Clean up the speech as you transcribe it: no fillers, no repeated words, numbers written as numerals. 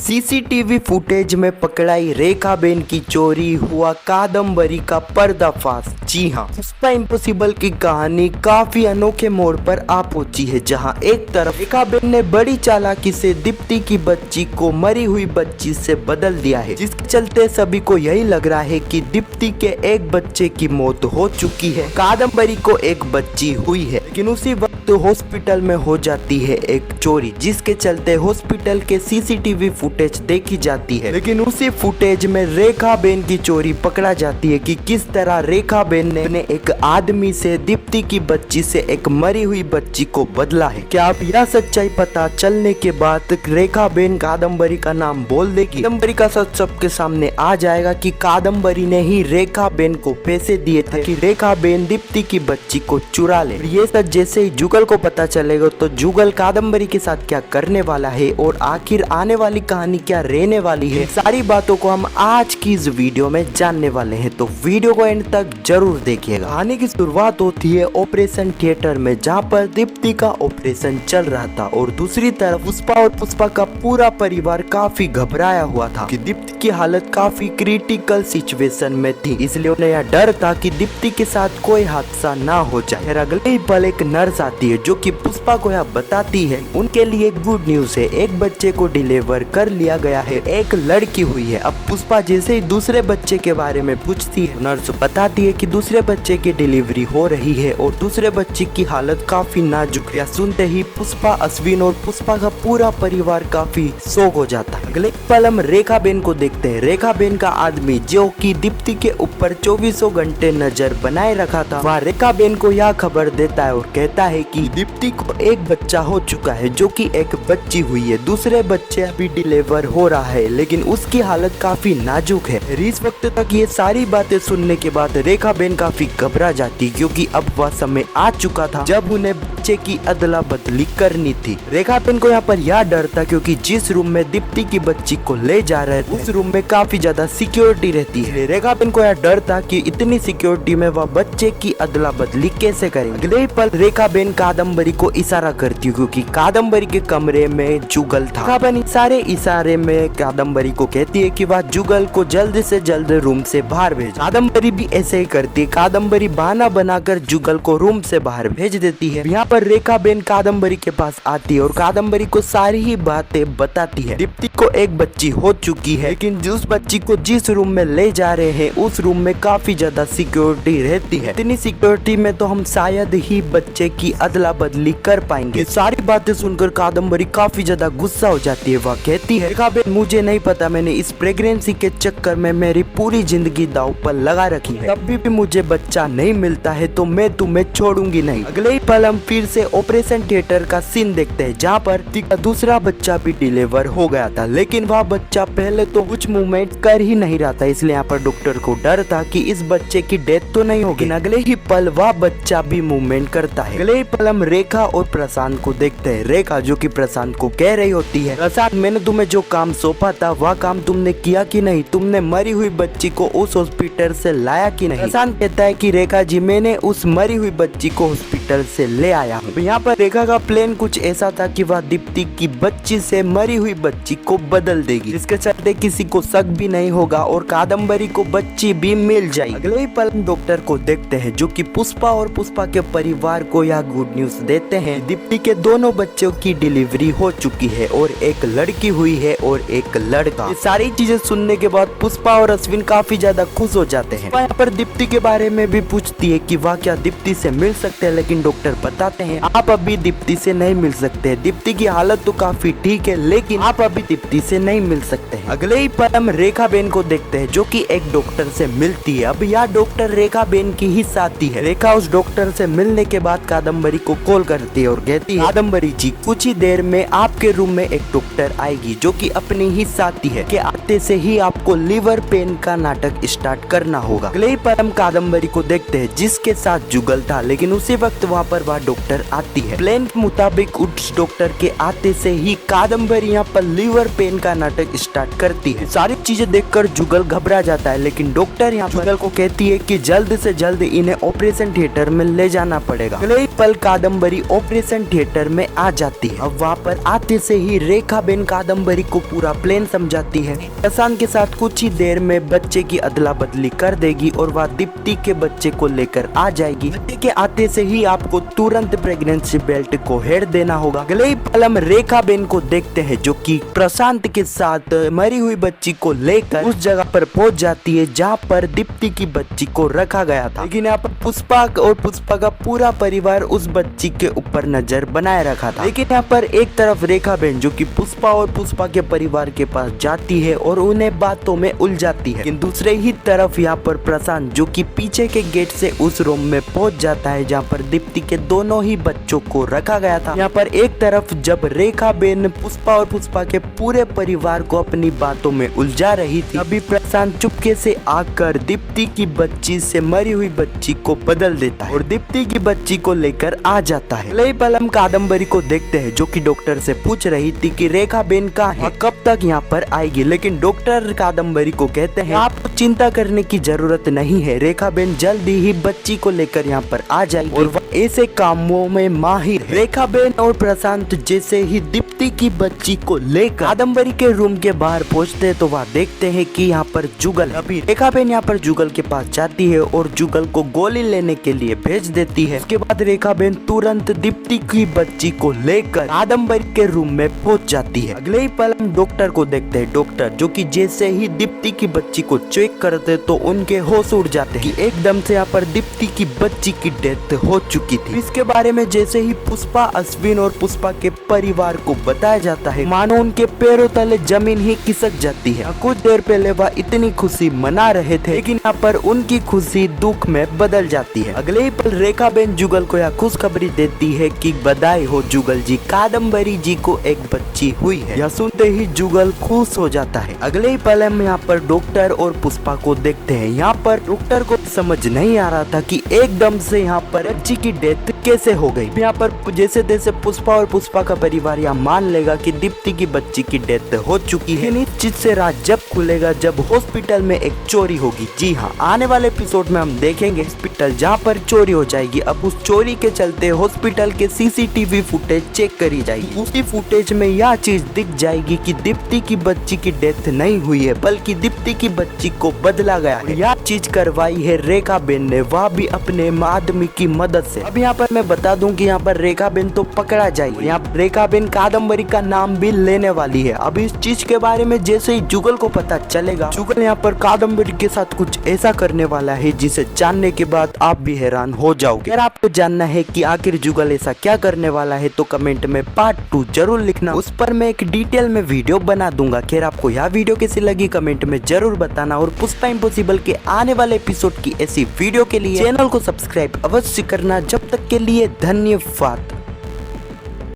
CCTV footage में पकड़ाई रेखाबेन की चोरी, हुआ कादम्बरी का पर्दाफाश। जी हाँ, पुष्पा इम्पॉसिबल की कहानी काफी अनोखे मोड़ पर आ पहुंची है, जहां एक तरफ रेखाबेन ने बड़ी चालाकी से दीप्ति की बच्ची को मरी हुई बच्ची से बदल दिया है, जिसके चलते सभी को यही लग रहा है कि दीप्ति के एक बच्चे की मौत हो चुकी है, कादम्बरी को एक बच्ची हुई है। लेकिन उसी वक्त हॉस्पिटल में हो जाती है एक चोरी, जिसके चलते हॉस्पिटल के सीसीटीवी फुटेज देखी जाती है। लेकिन उसी फुटेज में रेखाबेन की चोरी पकड़ा जाती है कि किस तरह रेखाबेन ने एक आदमी से दीप्ति की बच्ची से एक मरी हुई बच्ची को बदला है। क्या अब यह सच्चाई पता चलने के बाद रेखाबेन कादम्बरी का नाम बोल देगी? कादम्बरी का सच सबके सामने आ जाएगा कि कादम्बरी ने ही रेखाबेन को पैसे दिए थे कि रेखाबेन दीप्ति की बच्ची को चुरा ले। ये सच जैसे ही जुगल को पता चलेगा तो जुगल कादम्बरी के साथ क्या करने वाला है और आखिर आने वाली कहानी क्या रहने वाली है, सारी बातों को हम आज की इस वीडियो में जानने वाले हैं। तो वीडियो को एंड तक जरूर देखिएगा। कहानी की शुरुआत होती है ऑपरेशन थिएटर में, जहां पर दीप्ति का ऑपरेशन चल रहा था और दूसरी तरफ पुष्पा और पुष्पा का पूरा परिवार काफी घबराया हुआ था कि दीप्ति की हालत काफी क्रिटिकल सिचुएशन में थी, इसलिए उन्हें यह डर था कि दीप्ति के साथ कोई हादसा ना हो जाए। फिर अगले ही पल एक नर्स आती है जो कि पुष्पा को यह बताती है उनके लिए गुड न्यूज है, एक बच्चे को डिलीवर कर लिया गया है, एक लड़की हुई है। अब पुष्पा जैसे ही दूसरे बच्चे के बारे में पूछती है, नर्स बताती है कि दूसरे बच्चे की डिलीवरी हो रही है और दूसरे बच्चे की हालत काफी नाजुक है। सुनते ही पुष्पा, अश्विन और पुष्पा का पूरा परिवार काफी शॉक हो जाता है। अगले पल हम रेखाबेन को देखते हैं। रेखाबेन का आदमी जो कि दीप्ति के ऊपर 24 घंटे नजर बनाए रखा था, वह रेखाबेन को यह खबर देता है और कहता है कि दीप्ति को एक बच्चा हो चुका है, जो कि एक बच्ची हुई है, दूसरे बच्चे अभी डिलीवर हो रहा है, लेकिन उसकी हालत काफी नाजुक है। इस वक्त तक ये सारी बातें सुनने के बाद रेखाबेन काफी घबरा जाती, क्योंकि अब वह समय आ चुका था जब उन्हें बच्चे की अदला बदली करनी थी। रेखाबेन को यहाँ पर यह डर था क्योंकि जिस रूम में दीप्ति की बच्ची को ले जा रहे थे उस रूम में काफी ज्यादा सिक्योरिटी रहती है। रेखाबेन को यह डर था कि इतनी सिक्योरिटी में वह बच्चे की अदला बदली कैसे करेंगे। अगले पल रेखाबेन कादम्बरी को इशारा करती है, क्योंकि कादम्बरी के कमरे में जुगल था। रेखाबेन सारे इशारे में कादम्बरी को कहती है कि वह जुगल को जल्द से जल्द रूम से बाहर भेज। कादम्बरी भी ऐसे ही करती है। कादम्बरी बहाना बनाकर जुगल को रूम से बाहर भेज देती है। यहाँ पर रेखाबेन कादम्बरी के पास आती है और कादम्बरी को सारी ही बातें बताती है। दीप्ति को एक बच्ची हो चुकी है, लेकिन जिस बच्ची को जिस रूम में ले जा रहे हैं उस रूम में काफी ज्यादा सिक्योरिटी रहती है। इतनी सिक्योरिटी में तो हम शायद ही बच्चे की अदला बदली कर पाएंगे। सारी बातें सुनकर कादम्बरी काफी ज्यादा गुस्सा हो जाती है। वह कहती है, रेखाबेन मुझे नहीं पता, मैंने इस प्रेगनेंसी के चक्कर में मेरी पूरी जिंदगी दांव पर लगा रखी है, तब भी मुझे बच्चा नहीं मिलता है तो मैं तुम्हें छोड़ूंगी नहीं। अगले ही पल हम फिर से ऑपरेशन थिएटर का सीन देखते हैं, जहाँ पर दूसरा बच्चा भी डिलीवर हो गया था, लेकिन वह बच्चा पहले तो कुछ मूवमेंट कर ही नहीं रहा था, इसलिए यहाँ पर डॉक्टर को डर था कि इस बच्चे की डेथ तो नहीं होगी। अगले ही पल वह बच्चा भी मूवमेंट करता है। अगले ही पल हम रेखा और प्रशांत को देखते हैं। रेखा जो कि प्रशांत को कह रही होती है, प्रशांत मैंने तुम्हें जो काम सौंपा था वह काम तुमने किया कि नहीं, तुमने मरी हुई बच्ची को उस हॉस्पिटल से लाया कि नहीं। प्रशांत कहता है कि रेखा जी मैंने उस मरी हुई बच्ची को हॉस्पिटल से ले आया हूँ। यहाँ पर रेखा का प्लान कुछ ऐसा था कि वह दीप्ति की बच्ची से मरी हुई बच्ची को बदल देगी, जिसके चलते किसी को शक भी नहीं होगा और कादम्बरी को बच्ची भी मिल जाएगी। अगले ही पल डॉक्टर को देखते हैं जो कि पुष्पा और पुष्पा के परिवार को यह गुड न्यूज देते हैं, दीप्ति के दोनों बच्चों की डिलीवरी हो चुकी है और एक लड़की हुई है और एक लड़का। ये सारी चीजें सुनने के बाद पुष्पा और अश्विन काफी ज्यादा खुश हो जाते हैं। यहाँ पर दीप्ति के बारे में भी पूछती है कि वह क्या दीप्ति से मिल सकते हैं, लेकिन डॉक्टर बताते हैं आप अभी दीप्ति से नहीं मिल सकते, दीप्ति की हालत तो काफी ठीक है लेकिन आप अभी दीप्ति से नहीं मिल सकते हैं। अगले ही पल हम रेखाबेन को देखते हैं जो कि एक डॉक्टर से मिलती है। अब यह डॉक्टर रेखाबेन की ही साथी है। रेखा उस डॉक्टर से मिलने के बाद कादम्बरी को कॉल करती है और कहती है, कादम्बरी जी कुछ ही देर में आपके रूम में एक डॉक्टर आएगी जो कि अपनी ही साथी है, के आते से ही आपको लिवर पेन का नाटक स्टार्ट करना होगा। अगले ही पर हम कादम्बरी को देखते हैं जिसके साथ जुगल था, लेकिन उसी वक्त वहाँ पर वह डॉक्टर आती है। प्लान के मुताबिक उस डॉक्टर के आते से ही कादम्बरी यहाँ पर लिवर पेन का नाटक स्टार्ट करती है। सारी चीजें देखकर जुगल घबरा जाता है, लेकिन डॉक्टर यहाँ जुगल को कहती है कि जल्द से जल्द इन्हें ऑपरेशन थिएटर में ले जाना पड़ेगा। अगले ही पल कादम्बरी ऑपरेशन थिएटर में आ जाती है। अब वहाँ पर आते से ही रेखाबेन कादम्बरी कादम्बरी को पूरा प्लान समझाती है। प्रशांत के साथ कुछ ही देर में बच्चे की अदला बदली कर देगी और वह दीप्ति के बच्चे को लेकर आ जाएगी। बच्चे के आते से ही आपको तुरंत प्रेगनेंसी बेल्ट को हेड देना होगा। अगले ही पल हम रेखा बेन को देखते हैं जो कि प्रशांत के साथ मरी हुई बच्ची को लेकर उस जगह पर पहुंच जाती है जहां पर दीप्ति की बच्ची को रखा गया था। लेकिन यहाँ पर पुष्पा और पुष्पा का पूरा परिवार उस बच्ची के ऊपर नजर बनाए रखा था। लेकिन यहाँ पर एक तरफ रेखा बेन जो कि पुष्पा और पुष्पा के परिवार के पास जाती है और उन्हें बातों में उलझाती है। लेकिन दूसरे ही तरफ यहाँ पर प्रशांत जो कि पीछे के गेट से उस रूम में पहुंच जाता है जहाँ पर दीप्ति के दोनों ही बच्चों को रखा गया था। यहाँ पर एक तरफ जब रेखा बेन पुष्पा और पुष्पा के पूरे परिवार को अपनी बातों में उलझा रही थी, अभी प्रशांत चुपके से आकर दीप्ति की बच्ची से मरी हुई बच्ची को बदल देता है और दीप्ति की बच्ची को लेकर आ जाता है। अगले पल हम कादम्बरी को देखते हैं जो कि डॉक्टर से पूछ रही थी कि रेखा बेन कहाँ है, कब तक यहाँ पर आएगी। लेकिन डॉक्टर कादम्बरी को कहते हैं आपको चिंता करने की जरूरत नहीं है, रेखा बेन जल्दी ही बच्ची को लेकर यहाँ पर आ जाएगी और वह ऐसे कामों में माहिर है। रेखा बेन और प्रशांत जैसे ही दीप्ति की बच्ची को लेकर कादम्बरी के रूम के बाहर पहुँचते तो वह देखते हैं कि यहाँ पर जुगल। अभी रेखा बेन यहाँ पर जुगल के पास जाती है और जुगल को गोली लेने के लिए भेज देती है। उसके बाद रेखा बेन तुरंत दीप्ति की बच्ची को लेकर कादम्बरी के रूम में पहुंच जाती है। अगले ही पल हम डॉक्टर को देखते हैं। डॉक्टर जो कि जैसे ही दीप्ति की बच्ची को चेक करते तो उनके होश उड़ जाते हैं कि एकदम से यहाँ पर दीप्ति की बच्ची की डेथ हो चुकी थी। इसके बारे में जैसे ही पुष्पा, अश्विन और पुष्पा के परिवार को बताया जाता है मानो उनके पैरों तले जमीन ही खिसक जाती है। कुछ देर पहले वह इतनी खुशी मना रहे थे लेकिन यहाँ पर उनकी खुशी दुख में बदल जाती है। अगले ही पल रेखा बेन जुगल को यह खुशखबरी देती है कि बधाई हो जुगल जी, कादम्बरी जी को एक बच्ची हुई है। यह सुनते ही जुगल खुश हो जाता है। अगले ही पल हम यहाँ पर डॉक्टर और पुष्पा को देखते हैं। यहाँ पर डॉक्टर को समझ नहीं आ रहा था कि एकदम से यहाँ पर बच्ची की डेथ कैसे हो गई। यहाँ पर जैसे तैसे पुष्पा और पुष्पा का परिवार यहाँ मान लेगा कि दीप्ति की बच्ची की डेथ हो चुकी है। इस चीज से राज जब खुलेगा जब हॉस्पिटल में एक चोरी होगी। जी हाँ, आने वाले एपिसोड में हम देखेंगे हॉस्पिटल जहाँ पर चोरी हो जाएगी। अब उस चोरी के चलते हॉस्पिटल के सीसीटीवी फुटेज चेक करी जाएगी। उसी फुटेज में यह चीज दिख जाएगी कि दीप्ति की बच्ची की डेथ नहीं हुई है बल्कि दीप्ति की बच्ची को बदला गया है। यह चीज करवाई है रेखा बेन ने, वह भी अपने आदमी की मदद से। अब यहाँ पर मैं बता दूं कि यहाँ पर रेखा बेन तो पकड़ा जाएगी। यहाँ रेखा बेन कादम्बरी का नाम भी लेने वाली है। अब इस चीज के बारे में जैसे ही जुगल को पता चलेगा, जुगल यहाँ पर कादम्बरी के साथ कुछ ऐसा करने वाला है जिसे जानने के बाद आप भी हैरान हो जाओगे। अगर आपको जानना है कि आखिर जुगल ऐसा क्या करने वाला है तो कमेंट में पार्ट 2 जरूर लिखना, उस पर मैं एक डिटेल में वीडियो बना दूंगा। खैर आपको यह वीडियो कैसी लगी कमेंट में जरूर बताना और पुष्पा इम्पॉसिबल के आने वाले एपिसोड की ऐसी वीडियो के लिए चैनल को सब्सक्राइब अवश्य करना। जब तक के लिए धन्यवाद।